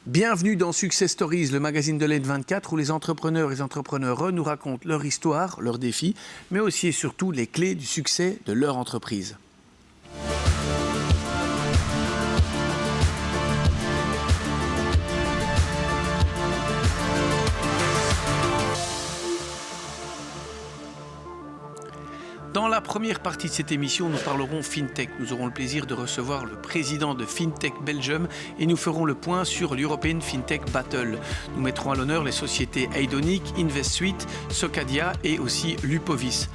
Bienvenue dans Success Stories, le magazine de l'N24 où les entrepreneurs et les entrepreneures nous racontent leur histoire, leurs défis, mais aussi et surtout les clés du succès de leur entreprise. Dans la première partie de cette émission, nous parlerons FinTech. Nous aurons le plaisir de recevoir le président de FinTech Belgium et nous ferons le point sur l'European FinTech Battle. Nous mettrons à l'honneur les sociétés Eidonic, InvestSuite, Socadia et aussi Lupovis.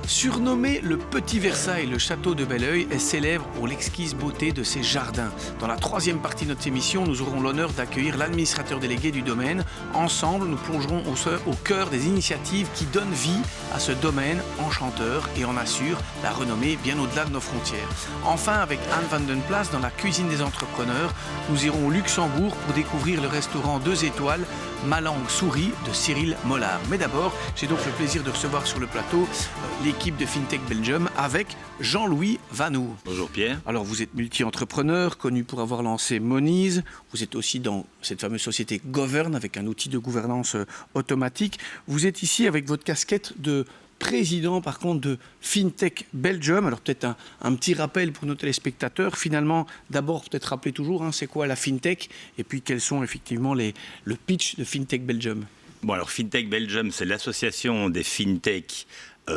Surnommé le Petit Versailles, le château de Belleuil est célèbre pour l'exquise beauté de ses jardins. Dans la troisième partie de notre émission, nous aurons l'honneur d'accueillir l'administrateur délégué du domaine. Ensemble, nous plongerons au cœur des initiatives qui donnent vie à ce domaine enchanteur et en assurent la renommée bien au-delà de nos frontières. Enfin, avec Anne van den Plas dans la cuisine des entrepreneurs, nous irons au Luxembourg pour découvrir le restaurant 2 étoiles Ma Langue Souris de Cyril Mollard. Mais d'abord, j'ai donc le plaisir de recevoir sur le plateau l'équipe de FinTech Belgium avec Jean-Louis Vanoux. Bonjour Pierre. Alors vous êtes multi-entrepreneur, connu pour avoir lancé Moniz. Vous êtes aussi dans cette fameuse société Govern avec un outil de gouvernance automatique. Vous êtes ici avec votre casquette de président par contre de FinTech Belgium. Alors peut-être un petit rappel pour nos téléspectateurs. Finalement, d'abord peut-être rappeler toujours c'est quoi la FinTech et puis quels sont effectivement le pitch de FinTech Belgium. Bon alors FinTech Belgium, c'est l'association des FinTech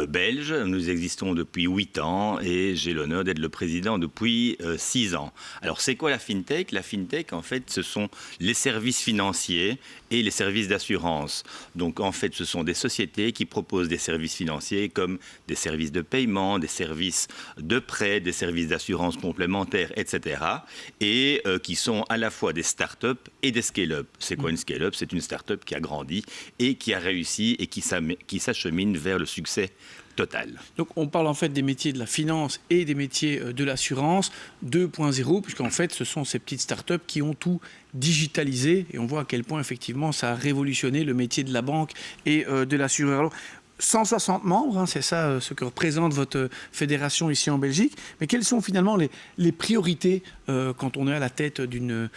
belges. Nous existons depuis 8 ans et j'ai l'honneur d'être le président depuis 6 ans. Alors c'est quoi la FinTech ? La FinTech en fait ce sont les services financiers et les services d'assurance. Donc en fait ce sont des sociétés qui proposent des services financiers comme des services de paiement, des services de prêt, des services d'assurance complémentaires, etc. Et qui sont à la fois des start-up et des scale-up. C'est quoi une scale-up ? C'est une start-up qui a grandi et qui a réussi et qui s'achemine vers le succès total. Donc on parle en fait des métiers de la finance et des métiers de l'assurance 2.0, puisqu'en fait ce sont ces petites startups qui ont tout digitalisé et on voit à quel point effectivement ça a révolutionné le métier de la banque et de l'assureur. Alors, 160 membres, c'est ça ce que représente votre fédération ici en Belgique. Mais quelles sont finalement les priorités quand on est à la tête d'une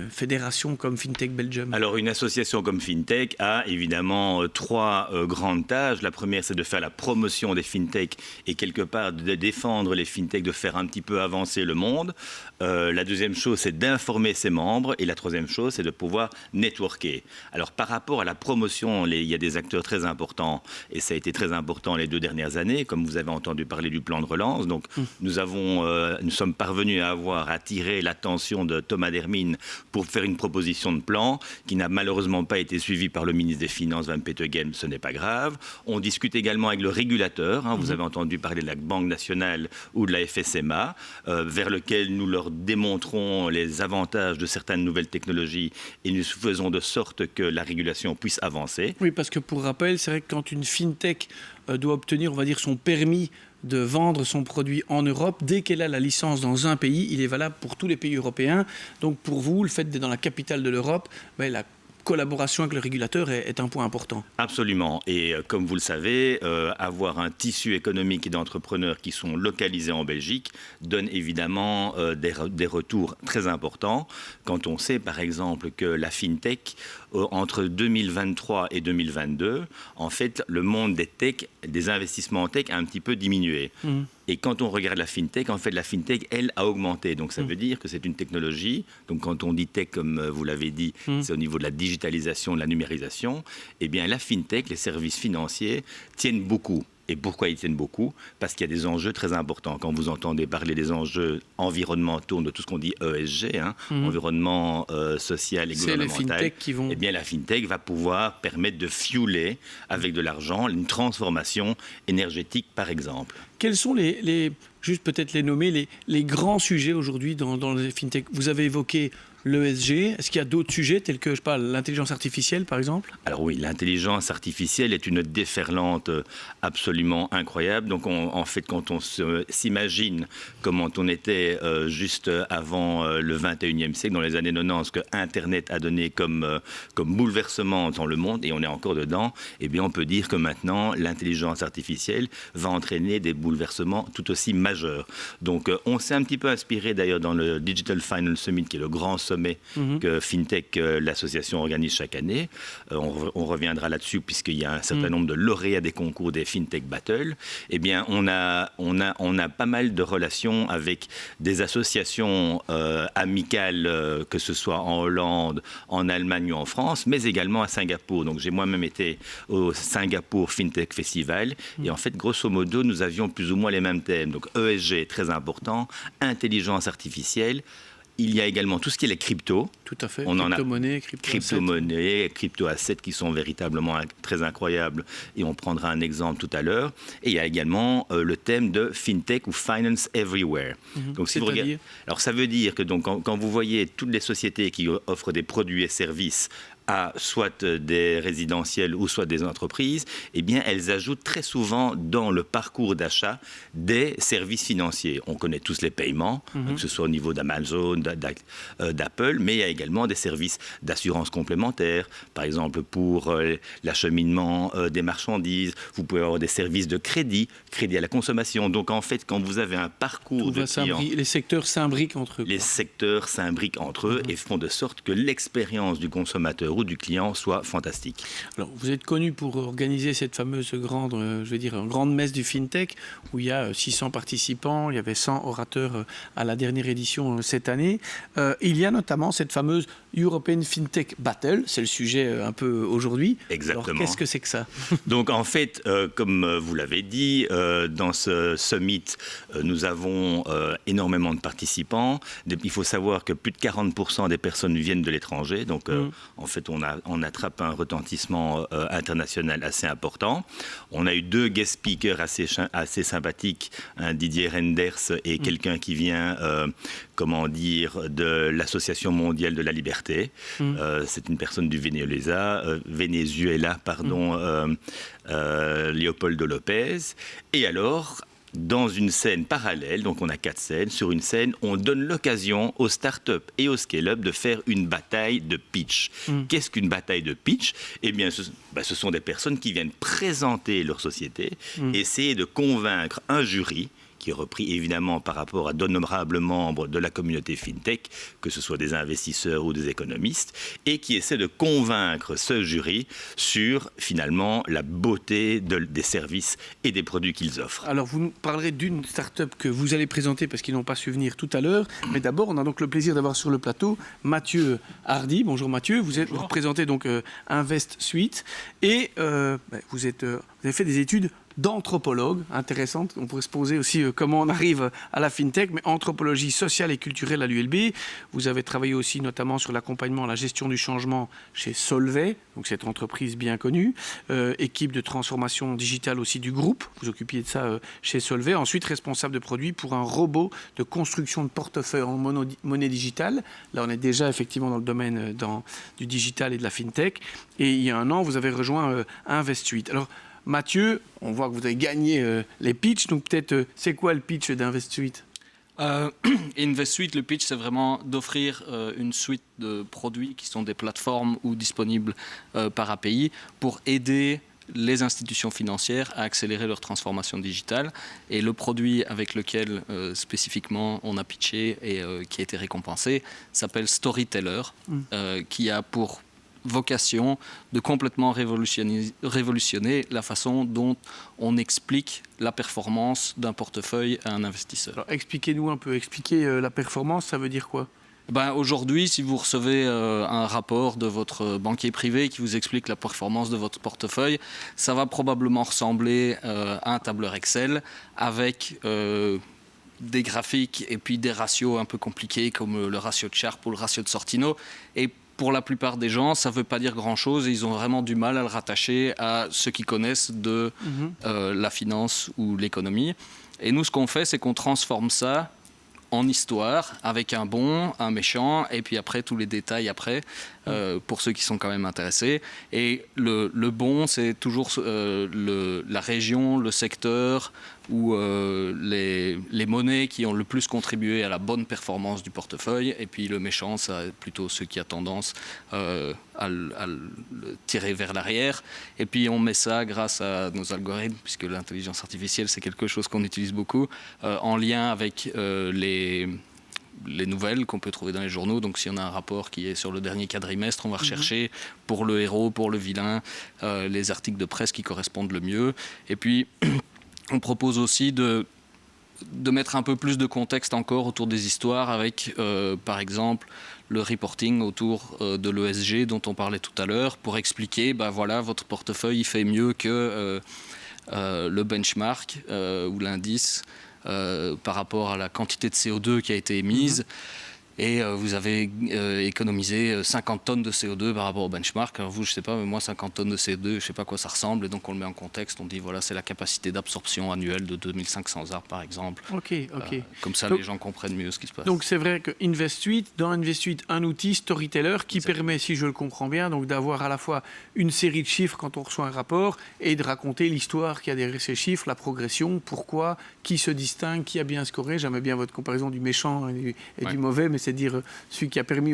fédération comme FinTech Belgium ? Alors une association comme FinTech a évidemment 3 grandes tâches. La première, c'est de faire la promotion des FinTech et quelque part de défendre les FinTech, de faire un petit peu avancer le monde. La deuxième chose, c'est d'informer ses membres. Et la troisième chose, c'est de pouvoir networker. Alors par rapport à la promotion, il y a des acteurs très importants. Et ça a été très important les 2 dernières années, comme vous avez entendu parler du plan de relance. Donc, nous sommes parvenus à attirer l'attention de Thomas Dermine pour faire une proposition de plan qui n'a malheureusement pas été suivie par le ministre des Finances, Van Petegem. Ce n'est pas grave. On discute également avec le régulateur. Vous avez entendu parler de la Banque nationale ou de la FSMA, vers lequel nous leur démontrons les avantages de certaines nouvelles technologies et nous faisons de sorte que la régulation puisse avancer. Oui, parce que pour rappel, c'est vrai que quand une FinTech doit obtenir, on va dire, son permis de vendre son produit en Europe, dès qu'elle a la licence dans un pays, il est valable pour tous les pays européens. Donc pour vous, le fait d'être dans la capitale de l'Europe, la collaboration avec le régulateur est un point important. Absolument. Et comme vous le savez, avoir un tissu économique et d'entrepreneurs qui sont localisés en Belgique donne évidemment des retours très importants. Quand on sait par exemple que la FinTech, entre 2023 et 2022, en fait, le monde des investissements en tech a un petit peu diminué. Et quand on regarde la FinTech, en fait, la FinTech, elle, a augmenté. Donc, ça veut dire que c'est une technologie. Donc, quand on dit tech, comme vous l'avez dit, c'est au niveau de la digitalisation, de la numérisation. Eh bien, la FinTech, les services financiers, tiennent beaucoup. Et pourquoi ils tiennent beaucoup ? Parce qu'il y a des enjeux très importants. Quand vous entendez parler des enjeux environnementaux, de tout ce qu'on dit ESG, environnement social et gouvernemental, c'est les FinTech qui vont... eh bien, la FinTech va pouvoir permettre de fueler avec de l'argent une transformation énergétique, par exemple. Quels sont juste peut-être les nommer, les grands sujets aujourd'hui dans les FinTech ? Vous avez évoqué l'ESG. Est-ce qu'il y a d'autres sujets tels que, l'intelligence artificielle, par exemple ? Alors oui, l'intelligence artificielle est une déferlante absolument incroyable. Donc en fait, quand on s'imagine comment on était juste avant le 21e siècle, dans les années 90, que Internet a donné comme bouleversement dans le monde, et on est encore dedans, eh bien on peut dire que maintenant, l'intelligence artificielle va entraîner des bouleversements tout aussi majeurs. Donc on s'est un petit peu inspiré d'ailleurs dans le Digital Finance Summit, qui est le grand sommet sommet que FinTech, l'association, organise chaque année. On reviendra là-dessus puisqu'il y a un certain nombre de lauréats des concours des FinTech Battle. Eh bien, on a pas mal de relations avec des associations amicales, que ce soit en Hollande, en Allemagne ou en France, mais également à Singapour. Donc, j'ai moi-même été au Singapour FinTech Festival. Et en fait, grosso modo, nous avions plus ou moins les mêmes thèmes. Donc, ESG, très important, intelligence artificielle. Il y a également tout ce qui est les cryptos. Tout à fait. On crypto-monnaies, crypto-assets qui sont véritablement très incroyables. Et on prendra un exemple tout à l'heure. Et il y a également le thème de FinTech ou Finance Everywhere. Donc, si vous regardez, alors ça veut dire que donc, quand vous voyez toutes les sociétés qui offrent des produits et services à soit des résidentiels ou soit des entreprises, eh bien, elles ajoutent très souvent dans le parcours d'achat des services financiers. On connaît tous les paiements, que ce soit au niveau d'Amazon, d'Apple, mais il y a également des services d'assurance complémentaire, par exemple pour l'acheminement des marchandises. Vous pouvez avoir des services de crédit à la consommation. Donc, en fait, quand vous avez un parcours de clients... Les secteurs s'imbriquent entre eux. Les secteurs s'imbriquent entre eux et font de sorte que l'expérience du consommateur ou du client soit fantastique. Alors, vous êtes connu pour organiser cette fameuse grande messe du FinTech où il y a 600 participants, il y avait 100 orateurs à la dernière édition cette année. Il y a notamment cette fameuse European FinTech Battle, c'est le sujet un peu aujourd'hui. Exactement. Alors, qu'est-ce que c'est que ça? Donc, en fait, comme vous l'avez dit, dans ce summit, nous avons énormément de participants. Il faut savoir que plus de 40% des personnes viennent de l'étranger. Donc, en fait, on attrape un retentissement international assez important. On a eu 2 guest speakers assez sympathiques, un Didier Renders et quelqu'un qui vient, de l'Association mondiale de la liberté. C'est une personne du Venezuela, Leopoldo Lopez. Et alors, dans une scène parallèle, donc on a 4 scènes, sur une scène, on donne l'occasion aux startups et aux scale-up de faire une bataille de pitch. Qu'est-ce qu'une bataille de pitch? Eh bien, ce sont des personnes qui viennent présenter leur société, essayer de convaincre un jury qui est repris évidemment par rapport à d'honorables membres de la communauté FinTech, que ce soit des investisseurs ou des économistes, et qui essaie de convaincre ce jury sur finalement la beauté des services et des produits qu'ils offrent. Alors vous nous parlerez d'une start-up que vous allez présenter parce qu'ils n'ont pas su venir tout à l'heure, mais d'abord on a donc le plaisir d'avoir sur le plateau Mathieu Hardy. Bonjour Mathieu, vous représentez donc Invest Suite et vous avez fait des études d'anthropologue, intéressante. On pourrait se poser aussi comment on arrive à la FinTech, mais anthropologie sociale et culturelle à l'ULB. Vous avez travaillé aussi notamment sur l'accompagnement à la gestion du changement chez Solvay, donc cette entreprise bien connue, équipe de transformation digitale aussi du groupe. Vous occupiez de ça chez Solvay. Ensuite, responsable de produits pour un robot de construction de portefeuille en monnaie digitale. Là, on est déjà effectivement dans le domaine du digital et de la FinTech. Et il y a un an, vous avez rejoint InvestSuite. Alors, Mathieu, on voit que vous avez gagné les pitchs, donc peut-être, c'est quoi le pitch d'InvestSuite? InvestSuite, le pitch, c'est vraiment d'offrir une suite de produits qui sont des plateformes ou disponibles par API pour aider les institutions financières à accélérer leur transformation digitale. Et le produit avec lequel spécifiquement on a pitché et qui a été récompensé s'appelle Storyteller, qui a pour vocation de complètement révolutionner la façon dont on explique la performance d'un portefeuille à un investisseur. Alors, expliquez-nous un peu. La performance, ça veut dire quoi? Aujourd'hui, si vous recevez un rapport de votre banquier privé qui vous explique la performance de votre portefeuille, ça va probablement ressembler à un tableur Excel avec des graphiques et puis des ratios un peu compliqués comme le ratio de Sharpe ou le ratio de Sortino. Et pour la plupart des gens, ça ne veut pas dire grand-chose et ils ont vraiment du mal à le rattacher à ceux qui connaissent de la finance ou l'économie. Et nous, ce qu'on fait, c'est qu'on transforme ça en histoire, avec un bon, un méchant, et puis après, tous les détails après, pour ceux qui sont quand même intéressés. Et le bon, c'est toujours la région, le secteur, ou les monnaies qui ont le plus contribué à la bonne performance du portefeuille. Et puis le méchant, c'est plutôt ceux qui a tendance à le tirer vers l'arrière. Et puis on met ça grâce à nos algorithmes, puisque l'intelligence artificielle, c'est quelque chose qu'on utilise beaucoup, en lien avec les nouvelles qu'on peut trouver dans les journaux. Donc si on a un rapport qui est sur le dernier quadrimestre, on va rechercher pour le héros, pour le vilain, les articles de presse qui correspondent le mieux. Et puis on propose aussi de mettre un peu plus de contexte encore autour des histoires avec, par exemple, le reporting autour de l'ESG dont on parlait tout à l'heure pour expliquer, voilà, votre portefeuille il fait mieux que le benchmark ou l'indice par rapport à la quantité de CO2 qui a été émise. Et vous avez économisé 50 tonnes de CO2 par rapport au benchmark. Alors vous, je ne sais pas, mais moi, 50 tonnes de CO2, je ne sais pas à quoi ça ressemble. Et donc, on le met en contexte. On dit, voilà, c'est la capacité d'absorption annuelle de 2500 arbres, par exemple. Ok. Comme ça, donc, les gens comprennent mieux ce qui se passe. Donc, c'est vrai que InvestSuite, dans InvestSuite, un outil storyteller qui permet, si je le comprends bien, donc d'avoir à la fois une série de chiffres quand on reçoit un rapport et de raconter l'histoire qu'il y a derrière ces chiffres, la progression, pourquoi, qui se distingue, qui a bien scoré. J'aimais bien votre comparaison du méchant et du mauvais, mais c'est dire celui qui a permis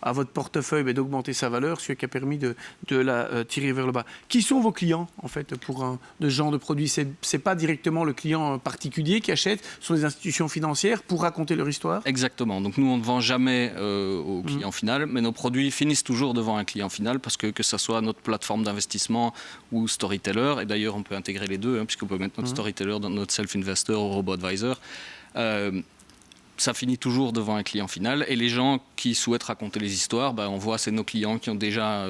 à votre portefeuille d'augmenter sa valeur, celui qui a permis de la tirer vers le bas. Qui sont vos clients, en fait, pour ce genre de produit? C'est pas directement le client particulier qui achète, ce sont des institutions financières pour raconter leur histoire? Exactement. Donc nous, on ne vend jamais au client final, mais nos produits finissent toujours devant un client final parce que ce soit notre plateforme d'investissement ou Storyteller, et d'ailleurs on peut intégrer les deux, puisqu'on peut mettre notre Storyteller dans notre Self-Investor ou Robo-Advisor, ça finit toujours devant un client final. Et les gens qui souhaitent raconter les histoires, on voit c'est nos clients qui ont déjà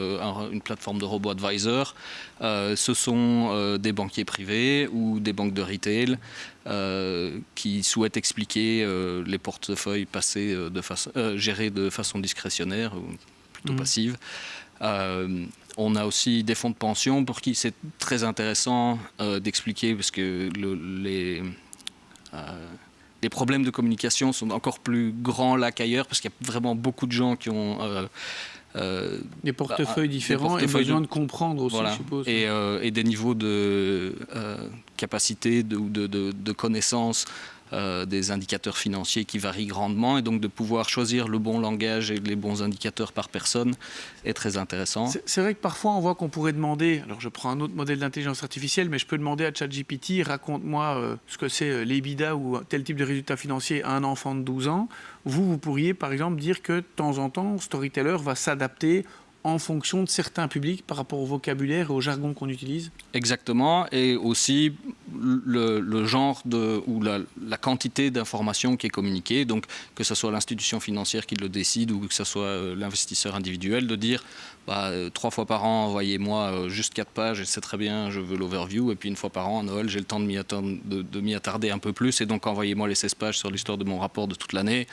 une plateforme de Robo-Advisor. Ce sont des banquiers privés ou des banques de retail qui souhaitent expliquer les portefeuilles passés gérés de façon discrétionnaire ou plutôt passive. On a aussi des fonds de pension pour qui c'est très intéressant d'expliquer, parce que les problèmes de communication sont encore plus grands là qu'ailleurs, parce qu'il y a vraiment beaucoup de gens qui ont des portefeuilles différents et besoin de comprendre aussi, voilà, je suppose. Et des niveaux de capacité ou de connaissance des indicateurs financiers qui varient grandement, et donc de pouvoir choisir le bon langage et les bons indicateurs par personne est très intéressant. C'est vrai que parfois on voit qu'on pourrait demander, alors je prends un autre modèle d'intelligence artificielle, mais je peux demander à ChatGPT, raconte-moi ce que c'est l'EBITDA ou tel type de résultat financier à un enfant de 12 ans. Vous pourriez par exemple dire que de temps en temps, Storyteller va s'adapter en fonction de certains publics par rapport au vocabulaire et au jargon qu'on utilise? Exactement, et aussi le genre ou la quantité d'informations qui est communiquée, donc que ce soit l'institution financière qui le décide ou que ce soit l'investisseur individuel, de dire 3 fois par an, envoyez-moi juste 4 pages et c'est très bien, je veux l'overview, et puis 1 fois par an, à Noël, j'ai le temps de m'y attarder un peu plus, et donc envoyez-moi les 16 pages sur l'histoire de mon rapport de toute l'année.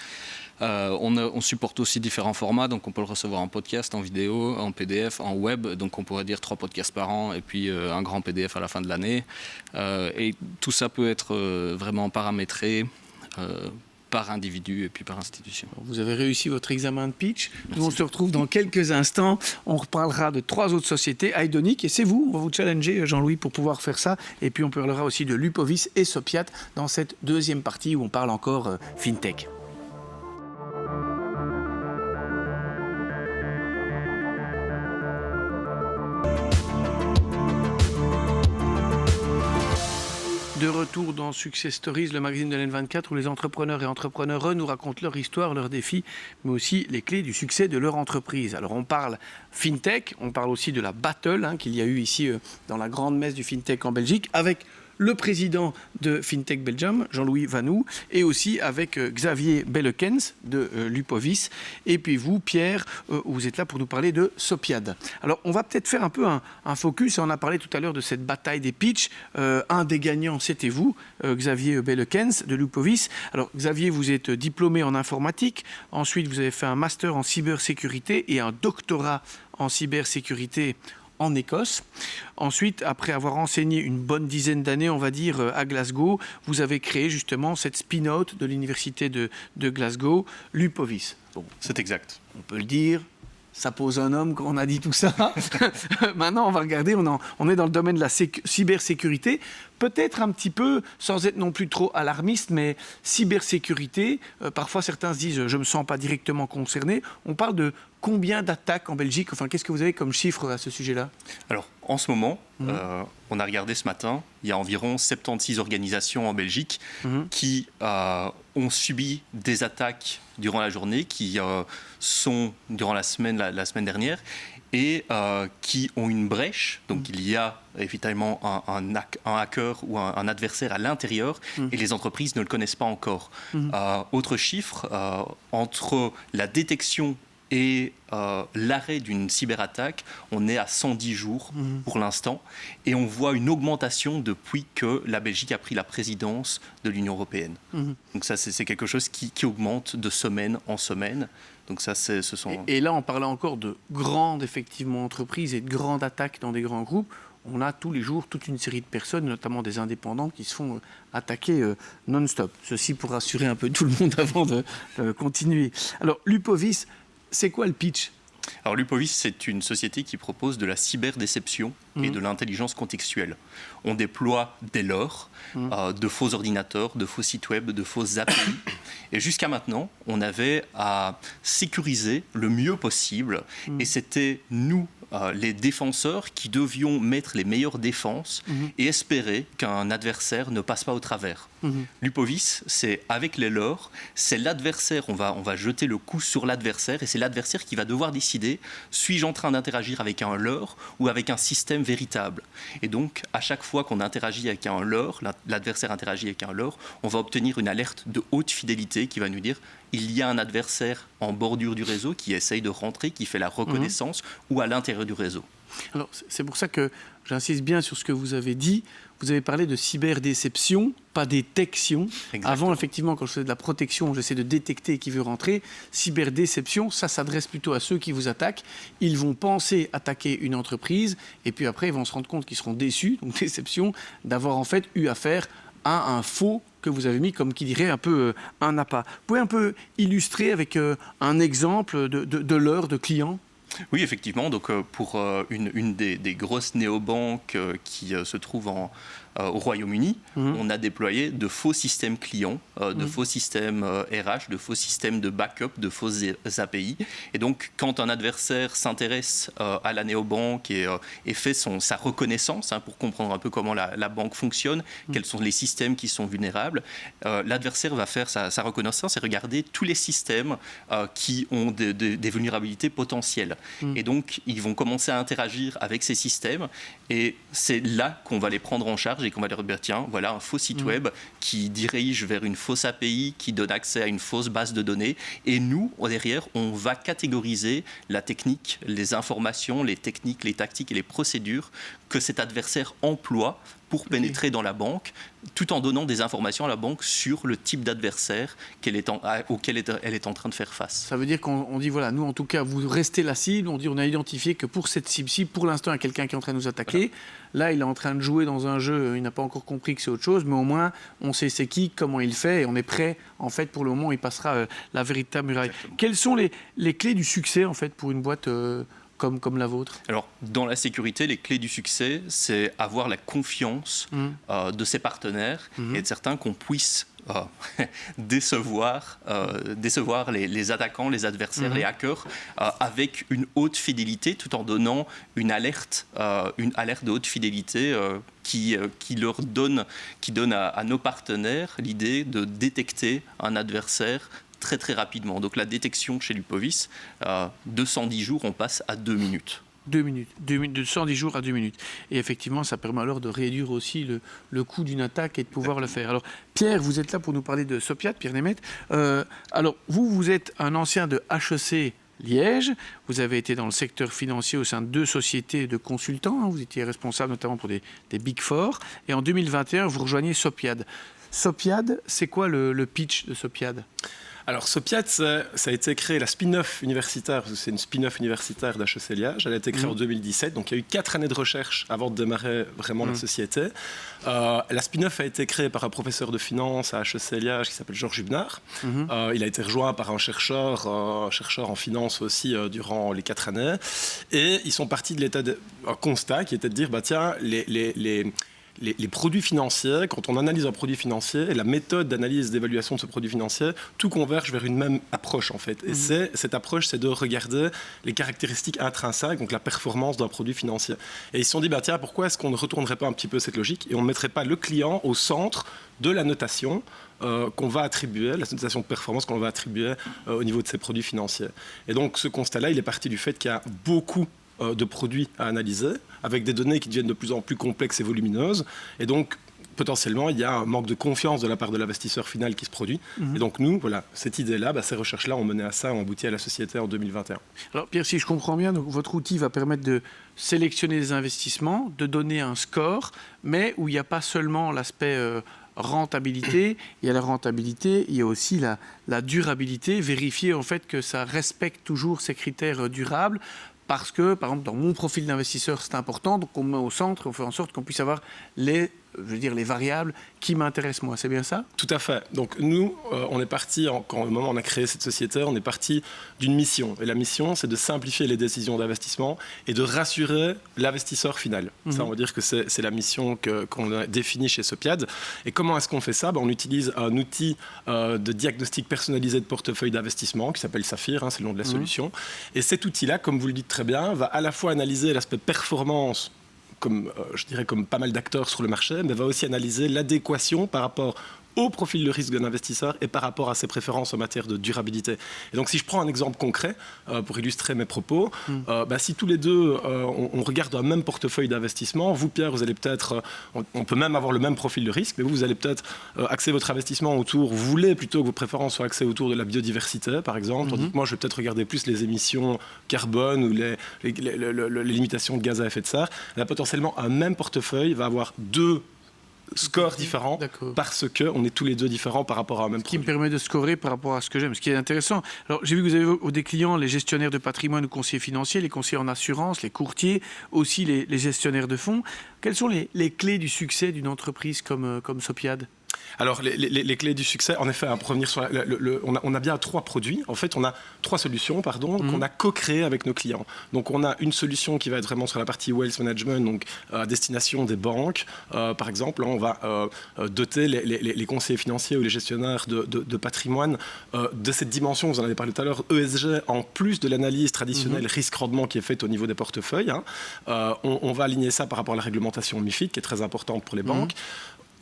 On supporte aussi différents formats, donc on peut le recevoir en podcast, en vidéo, en PDF, en web, donc on pourrait dire 3 podcasts par an et puis un grand PDF à la fin de l'année. Et tout ça peut être vraiment paramétré par individu et puis par institution. Vous avez réussi votre examen de pitch. Merci. Nous, on se retrouve dans quelques instants. On reparlera de 3 autres sociétés, Idonic, et c'est vous, on va vous challenger, Jean-Louis, pour pouvoir faire ça. Et puis on parlera aussi de Lupovis et Sopiat dans cette deuxième partie où on parle encore FinTech. De retour dans Success Stories, le magazine de l'N24, où les entrepreneurs et entrepreneureux nous racontent leur histoire, leurs défis, mais aussi les clés du succès de leur entreprise. Alors on parle FinTech, on parle aussi de la battle qu'il y a eu ici dans la grande messe du FinTech en Belgique, avec le président de FinTech Belgium, Jean-Louis Vanoux, et aussi avec Xavier Bellekens de Lupovis. Et puis vous, Pierre, vous êtes là pour nous parler de Sopiad. Alors, on va peut-être faire un peu un focus. On a parlé tout à l'heure de cette bataille des pitchs. Un des gagnants, c'était vous, Xavier Bellekens de Lupovis. Alors, Xavier, vous êtes diplômé en informatique. Ensuite, vous avez fait un master en cybersécurité et un doctorat en cybersécurité en Écosse. Ensuite, après avoir enseigné une bonne dizaine d'années, on va dire, à Glasgow, vous avez créé justement cette spin-out de l'université de Glasgow, Lupovis. Bon, c'est exact. On peut le dire, ça pose un homme quand on a dit tout ça. Maintenant, on va regarder, on est dans le domaine de la cybersécurité. Peut-être un petit peu, sans être non plus trop alarmiste, mais cybersécurité, parfois certains se disent « je ne me sens pas directement concerné ». On parle de combien d'attaques en Belgique? Enfin, qu'est-ce que vous avez comme chiffre à ce sujet-là? Alors, en ce moment, on a regardé ce matin, il y a environ 76 organisations en Belgique qui ont subi des attaques durant la journée, qui sont durant la semaine dernière, et qui ont une brèche. Donc il y a évidemment un hacker ou un adversaire à l'intérieur, et les entreprises ne le connaissent pas encore. Autre chiffre, entre la détection et l'arrêt d'une cyberattaque, on est à 110 jours pour l'instant, et on voit une augmentation depuis que la Belgique a pris la présidence de l'Union européenne. Donc ça, c'est quelque chose qui augmente de semaine en semaine. Donc ça, et là, on parlait encore de grandes effectivement entreprises et de grandes attaques dans des grands groupes. On a tous les jours toute une série de personnes, notamment des indépendants, qui se font attaquer non-stop. Ceci pour rassurer un peu tout le monde avant de continuer. Alors, Lupovis, c'est quoi le pitch? Alors Lupovis, c'est une société qui propose de la cyberdéception et de l'intelligence contextuelle. On déploie dès lors de faux ordinateurs, de faux sites web, de fausses API. Et jusqu'à maintenant, on avait à sécuriser le mieux possible. Et c'était nous, les défenseurs, qui devions mettre les meilleures défenses et espérer qu'un adversaire ne passe pas au travers. Lupovis, c'est avec les leurs, c'est l'adversaire, on va jeter le coup sur l'adversaire, et c'est l'adversaire qui va devoir décider, suis-je en train d'interagir avec un leurre ou avec un système véritable. Et donc, à chaque fois qu'on interagit avec un leurre, l'adversaire interagit avec un leurre, on va obtenir une alerte de haute fidélité qui va nous dire il y a un adversaire en bordure du réseau qui essaye de rentrer, qui fait la reconnaissance, ou à l'intérieur du réseau. Alors, c'est pour ça que j'insiste bien sur ce que vous avez dit. Vous avez parlé de cyberdéception, pas détection. Exactement. Avant, effectivement, quand je faisais de la protection, j'essaie de détecter qui veut rentrer. Cyberdéception, ça s'adresse plutôt à ceux qui vous attaquent. Ils vont penser attaquer une entreprise, et puis après, ils vont se rendre compte qu'ils seront déçus, donc déception, d'avoir en fait eu affaire à un faux que vous avez mis, comme qui dirait un peu un appât. Vous pouvez un peu illustrer avec un exemple de l'heure de client? Oui, effectivement. Donc, pour une des grosses néobanques qui se trouve au Royaume-Uni, on a déployé de faux systèmes clients, de faux systèmes RH, de faux systèmes de backup, de fausses API. Et donc, quand un adversaire s'intéresse à la néobanque et fait sa reconnaissance, pour comprendre un peu comment la banque fonctionne, quels sont les systèmes qui sont vulnérables, l'adversaire va faire sa reconnaissance et regarder tous les systèmes qui ont des vulnérabilités potentielles. Et donc, ils vont commencer à interagir avec ces systèmes, et c'est là qu'on va les prendre en charge et qu'on va leur dire, tiens, voilà un faux site web qui dirige vers une fausse API, qui donne accès à une fausse base de données. Et nous, derrière, on va catégoriser la technique, les informations, les techniques, les tactiques et les procédures que cet adversaire emploie pour pénétrer dans la banque, tout en donnant des informations à la banque sur le type d'adversaire auquel elle est en train de faire face. Ça veut dire qu'on dit, voilà, nous en tout cas, vous restez la cible, on dit on a identifié que pour cette cible-ci, pour l'instant, il y a quelqu'un qui est en train de nous attaquer. Voilà. Là, il est en train de jouer dans un jeu, il n'a pas encore compris que c'est autre chose, mais au moins, on sait c'est qui, comment il fait, et on est prêt, en fait, pour le moment, il passera la véritable muraille. Exactement. Quelles sont les clés du succès, en fait, pour une boîte comme la vôtre? Alors, dans la sécurité, les clés du succès, c'est avoir la confiance de ses partenaires et être certain qu'on puisse décevoir les attaquants, les adversaires, les hackers, avec une haute fidélité, tout en donnant une alerte de haute fidélité qui donne à nos partenaires l'idée de détecter un adversaire très très rapidement. Donc la détection chez Lupovis, de 110 jours, on passe à 2 minutes. 2 minutes. De 110 jours à 2 minutes. Et effectivement, ça permet alors de réduire aussi le coût d'une attaque et de pouvoir le faire. Alors, Pierre, vous êtes là pour nous parler de Sopiad, Pierre Nemeth. Alors, vous êtes un ancien de HEC Liège. Vous avez été dans le secteur financier au sein de 2 sociétés de consultants. Vous étiez responsable notamment pour des Big Four. Et en 2021, vous rejoignez Sopiad. Sopiad, c'est quoi le pitch de Sopiad ? Alors, Sopiad, ça a été créé, la spin-off universitaire, c'est une spin-off universitaire d'HEC Liège. Elle a été créée en 2017, donc il y a eu 4 années de recherche avant de démarrer vraiment la société. La spin-off a été créée par un professeur de finance à HEC Liège qui s'appelle Georges Hubner. Il a été rejoint par un chercheur en finance aussi durant les 4 années. Et ils sont partis de un constat qui était de dire, bah tiens, les les produits financiers, quand on analyse un produit financier, et la méthode d'analyse d'évaluation de ce produit financier, tout converge vers une même approche en fait. Et cette approche, c'est de regarder les caractéristiques intrinsèques, donc la performance d'un produit financier. Et ils se sont dit, tiens, pourquoi est-ce qu'on ne retournerait pas un petit peu cette logique et on ne mettrait pas le client au centre de la notation qu'on va attribuer, la notation de performance qu'on va attribuer au niveau de ces produits financiers. Et donc ce constat-là, il est parti du fait qu'il y a beaucoup de produits à analyser, avec des données qui deviennent de plus en plus complexes et volumineuses. Et donc, potentiellement, il y a un manque de confiance de la part de l'investisseur final qui se produit. Et donc, nous, voilà, cette idée-là, ces recherches-là ont mené à ça, ont abouti à la société en 2021. Alors, Pierre, si je comprends bien, donc, votre outil va permettre de sélectionner les investissements, de donner un score, mais où il n'y a pas seulement l'aspect rentabilité, il y a la rentabilité, il y a aussi la durabilité, vérifier en fait que ça respecte toujours ces critères durables. Parce que, par exemple, dans mon profil d'investisseur, c'est important, donc on met au centre, on fait en sorte qu'on puisse avoir les variables qui m'intéressent moi. C'est bien ça? Tout à fait. Donc nous, on est parti, quand au moment où on a créé cette société, on est parti d'une mission. Et la mission, c'est de simplifier les décisions d'investissement et de rassurer l'investisseur final. Ça, on va dire que c'est la mission qu'on a définie chez Sopiad. Et comment est-ce qu'on fait ça? On utilise un outil de diagnostic personnalisé de portefeuille d'investissement qui s'appelle Saphir, c'est le nom de la solution. Et cet outil-là, comme vous le dites très bien, va à la fois analyser l'aspect performance comme pas mal d'acteurs sur le marché, mais va aussi analyser l'adéquation par rapport au profil de risque de l'investisseur et par rapport à ses préférences en matière de durabilité. Et donc, si je prends un exemple concret pour illustrer mes propos, si tous les deux, on regarde un même portefeuille d'investissement, vous, Pierre, vous allez peut-être, on peut même avoir le même profil de risque, mais vous allez peut-être axer votre investissement autour, vous voulez plutôt que vos préférences soient axées autour de la biodiversité, par exemple, tandis que moi, je vais peut-être regarder plus les émissions carbone ou les limitations de gaz à effet de serre. Là, potentiellement, un même portefeuille va avoir deux scores différents parce qu'on est tous les deux différents par rapport à un même produit. Qui me permet de scorer par rapport à ce que j'aime, ce qui est intéressant. Alors, j'ai vu que vous avez des clients, les gestionnaires de patrimoine ou conseillers financiers, les conseillers en assurance, les courtiers, aussi les gestionnaires de fonds. Quelles sont les clés du succès d'une entreprise comme Sopiad? Alors, les clés du succès, en effet, pour revenir sur on a bien 3 produits. En fait, on a 3 solutions, qu'on a co-créées avec nos clients. Donc, on a une solution qui va être vraiment sur la partie wealth management, donc à destination des banques. Par exemple, là, on va doter les conseillers financiers ou les gestionnaires de patrimoine de cette dimension, vous en avez parlé tout à l'heure, ESG, en plus de l'analyse traditionnelle risque-rendement qui est faite au niveau des portefeuilles. On va aligner ça par rapport à la réglementation MiFID, qui est très importante pour les banques.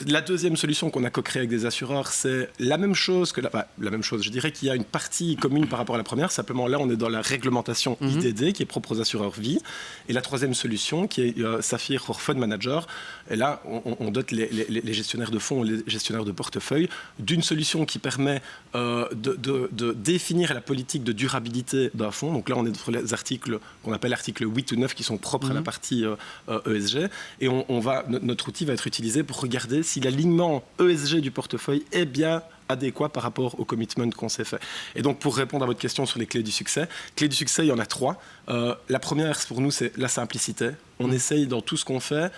La deuxième solution qu'on a co-créée avec des assureurs, c'est la même chose que la même chose. Je dirais qu'il y a une partie commune par rapport à la première. Simplement, là, on est dans la réglementation IDD qui est propre aux assureurs vie. Et la troisième solution, qui est Saphir for Fund Manager. Et là, on dote les gestionnaires de fonds, les gestionnaires de portefeuille d'une solution qui permet de définir la politique de durabilité d'un fonds. Donc là, on est sur les articles qu'on appelle articles 8 ou 9 qui sont propres à la partie ESG. Et notre outil va être utilisé pour regarder si l'alignement ESG du portefeuille est bien adéquat par rapport au commitment qu'on s'est fait. Et donc, pour répondre à votre question sur les clés du succès, il y en a 3. La première, pour nous, c'est la simplicité. On essaye dans tout ce qu'on fait,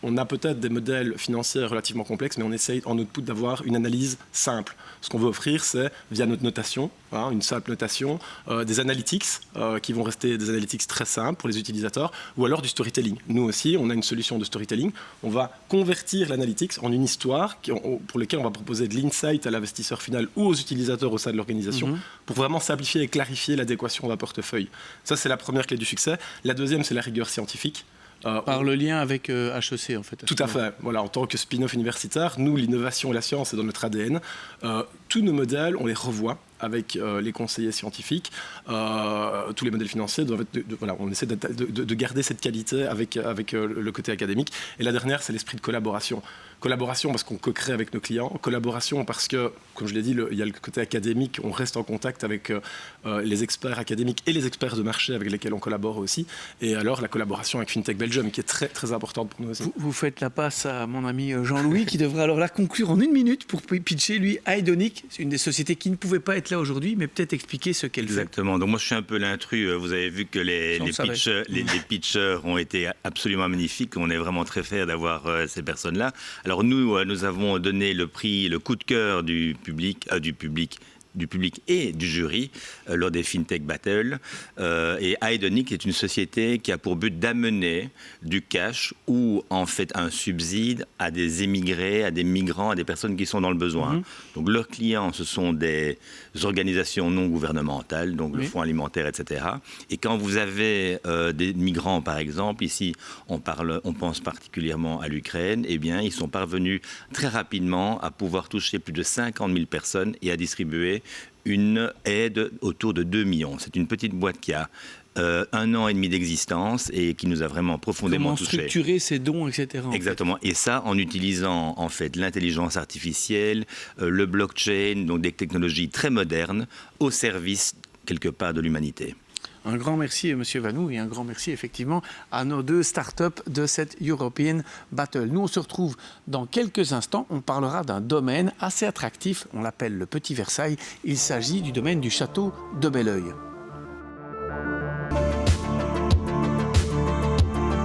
on a peut-être des modèles financiers relativement complexes, mais on essaye en output d'avoir une analyse simple. Ce qu'on veut offrir, c'est via notre notation, une simple notation, des analytics qui vont rester des analytics très simples pour les utilisateurs, ou alors du storytelling. Nous aussi, on a une solution de storytelling. On va convertir l'analytics en une histoire pour laquelle on va proposer de l'insight à l'investisseur final ou aux utilisateurs au sein de l'organisation pour vraiment simplifier et clarifier l'adéquation d'un portefeuille. Ça, c'est la première clé du succès. La deuxième, c'est la rigueur scientifique. Par le lien avec HEC, en fait. Tout à fait. Voilà, en tant que spin-off universitaire, nous, l'innovation et la science, c'est dans notre ADN. Tous nos modèles, on les revoit avec les conseillers scientifiques. Tous les modèles financiers doivent être... on essaie de garder cette qualité avec le côté académique. Et la dernière, c'est l'esprit de collaboration. Collaboration parce qu'on co-crée avec nos clients. Collaboration parce que, comme je l'ai dit, il y a le côté académique. On reste en contact avec les experts académiques et les experts de marché avec lesquels on collabore aussi. Et alors, la collaboration avec FinTech Belgium, qui est très, très importante pour nous aussi. Vous faites la passe à mon ami Jean-Louis, qui devrait alors la conclure en 1 minute pour pitcher, lui, Idonic. C'est une des sociétés qui ne pouvait pas être là aujourd'hui, mais peut-être expliquer ce qu'elle fait. Exactement. Donc moi, je suis un peu l'intrus. Vous avez vu que les pitchers ont été absolument magnifiques. On est vraiment très fiers d'avoir ces personnes-là. Alors nous avons donné le prix, le coup de cœur du public, du public et du jury lors des FinTech Battles. Et Idonic est une société qui a pour but d'amener du cash ou en fait un subside à des émigrés, à des migrants, à des personnes qui sont dans le besoin. Donc leurs clients, ce sont des organisations non gouvernementales, donc le Fonds alimentaire, etc. Et quand vous avez des migrants, par exemple, ici on pense particulièrement à l'Ukraine, eh bien ils sont parvenus très rapidement à pouvoir toucher plus de 50 000 personnes et à distribuer une aide autour de 2 millions. C'est une petite boîte qui a 1 an et demi d'existence et qui nous a vraiment profondément touchés. Comment structurer ces dons, etc. Exactement. Et ça, en utilisant en fait l'intelligence artificielle, le blockchain, donc des technologies très modernes au service quelque part de l'humanité. Un grand merci, M. Vanou, et un grand merci effectivement à nos 2 startups de cette European Battle. Nous, on se retrouve dans quelques instants. On parlera d'un domaine assez attractif. On l'appelle le Petit Versailles. Il s'agit du domaine du château de Belleuil.